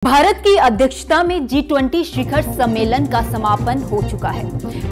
भारत की अध्यक्षता में G20 शिखर सम्मेलन का समापन हो चुका है।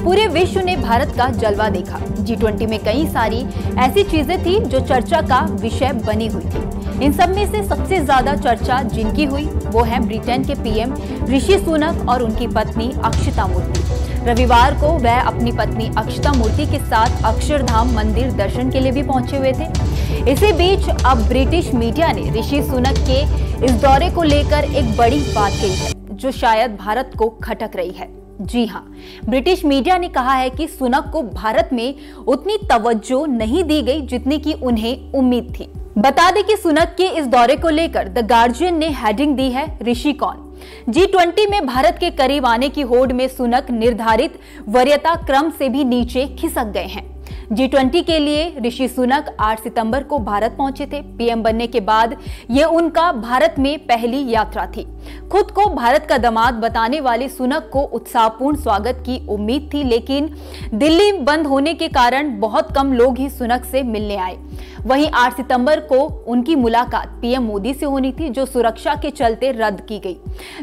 पूरे विश्व ने भारत का जलवा देखा। G20 में कई सारी ऐसी चीजें थी जो चर्चा का विषय बनी हुई थी। इन सब में से सबसे ज्यादा चर्चा जिनकी हुई वो है ब्रिटेन के पीएम ऋषि सुनक और उनकी पत्नी अक्षता मूर्ति। रविवार को वह अपनी पत्नी अक्षता मूर्ति के साथ अक्षरधाम मंदिर दर्शन के लिए भी पहुंचे हुए थे। इसी बीच अब ब्रिटिश मीडिया ने ऋषि सुनक के इस दौरे को लेकर एक बड़ी बात कही है जो शायद भारत को खटक रही है। जी हां, ब्रिटिश मीडिया ने कहा है कि सुनक को भारत में उतनी तवज्जो नहीं दी गई जितनी की उन्हें उम्मीद थी। बता दें कि सुनक के इस दौरे को लेकर द गार्जियन ने हेडिंग दी है, ऋषि कौन। G20 में भारत के करीब आने की होड़ में सुनक निर्धारित वरीयता क्रम से भी नीचे खिसक गए हैं। G20 के लिए ऋषि सुनक 8 सितंबर को भारत पहुंचे थे। पीएम बनने के बाद ये उनका भारत में पहली यात्रा थी। खुद को भारत का दामाद बताने वाले सुनक को उत्साहपूर्ण स्वागत की उम्मीद थी, लेकिन दिल्ली बंद होने के कारण बहुत कम लोग ही सुनक से मिलने आए। वहीं 8 सितंबर को उनकी मुलाकात पीएम मोदी से होनी थी, जो सुरक्षा के चलते रद्द की गई।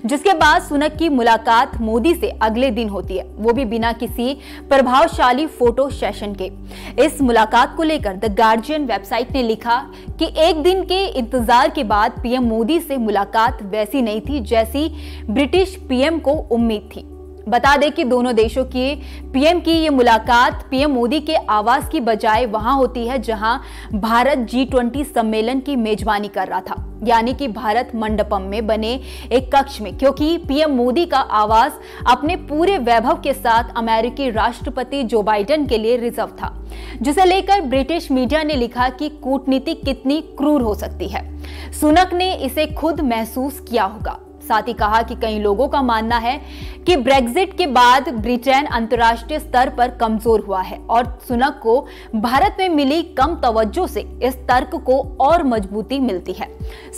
जिसके बाद सुनक की मुलाकात मोदी से अगले दिन होती है, वो भी बिना किसी प्रभावशाली फोटो सेशन के। इस मुलाकात को लेकर द गार्जियन वेबसाइट ने लिखा कि एक दिन के इंतजार के बाद पीएम मोदी से मुलाकात वैसी नहीं थी जैसी ब्रिटिश पीएम को उम्मीद थी। बता दें कि दोनों देशों के पीएम की ये मुलाकात पीएम मोदी के आवास की बजाय वहां होती है जहां भारत G20 सम्मेलन की मेजबानी कर रहा था, यानी कि भारत मंडपम में बने एक कक्ष में, क्योंकि पीएम मोदी का आवास अपने पूरे वैभव के साथ अमेरिकी राष्ट्रपति जो बाइडेन के लिए रिजर्व था, जिसे लेकर ब्रिटिश मीडिया ने लिखा कि कूटनीति कितनी क्रूर हो सकती है। सुनक ने इसे खुद महसूस किया होगा। साथ ही कहा कि कई लोगों का मानना है कि ब्रेग्जिट के बाद ब्रिटेन अंतर्राष्ट्रीय स्तर पर कमजोर हुआ है और सुनक को भारत में मिली कम तवज्जो से इस तर्क को और मजबूती मिलती है।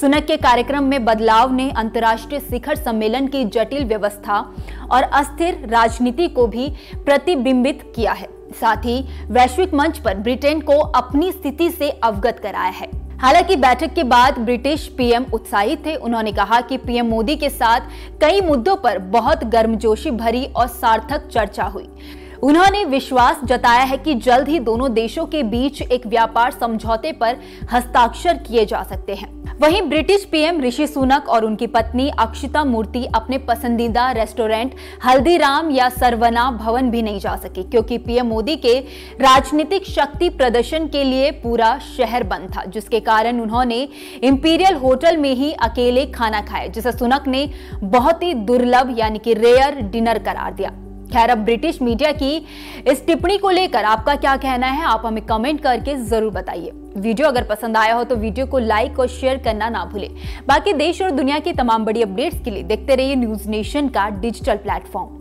सुनक के कार्यक्रम में बदलाव ने अंतर्राष्ट्रीय शिखर सम्मेलन की जटिल व्यवस्था और अस्थिर राजनीति को भी प्रतिबिंबित किया है। साथ ही वैश्विक मंच पर ब्रिटेन को अपनी स्थिति से अवगत कराया है। हालांकि बैठक के बाद ब्रिटिश पीएम उत्साहित थे। उन्होंने कहा कि पीएम मोदी के साथ कई मुद्दों पर बहुत गर्मजोशी भरी और सार्थक चर्चा हुई। उन्होंने विश्वास जताया है कि जल्द ही दोनों देशों के बीच एक व्यापार समझौते पर हस्ताक्षर किए जा सकते हैं। वहीं ब्रिटिश पीएम ऋषि सुनक और उनकी पत्नी अक्षता मूर्ति अपने पसंदीदा रेस्टोरेंट हल्दीराम या सरवना भवन भी नहीं जा सके, क्योंकि पीएम मोदी के राजनीतिक शक्ति प्रदर्शन के लिए पूरा शहर बंद था, जिसके कारण उन्होंने इंपीरियल होटल में ही अकेले खाना खाया, जिसे सुनक ने बहुत ही दुर्लभ यानी कि रेयर डिनर करार दिया। खैर, अब ब्रिटिश मीडिया की इस टिप्पणी को लेकर आपका क्या कहना है, आप हमें कमेंट करके जरूर बताइए। वीडियो अगर पसंद आया हो तो वीडियो को लाइक और शेयर करना ना भूलें। बाकी देश और दुनिया की तमाम बड़ी अपडेट्स के लिए देखते रहिए न्यूज नेशन का डिजिटल प्लेटफॉर्म।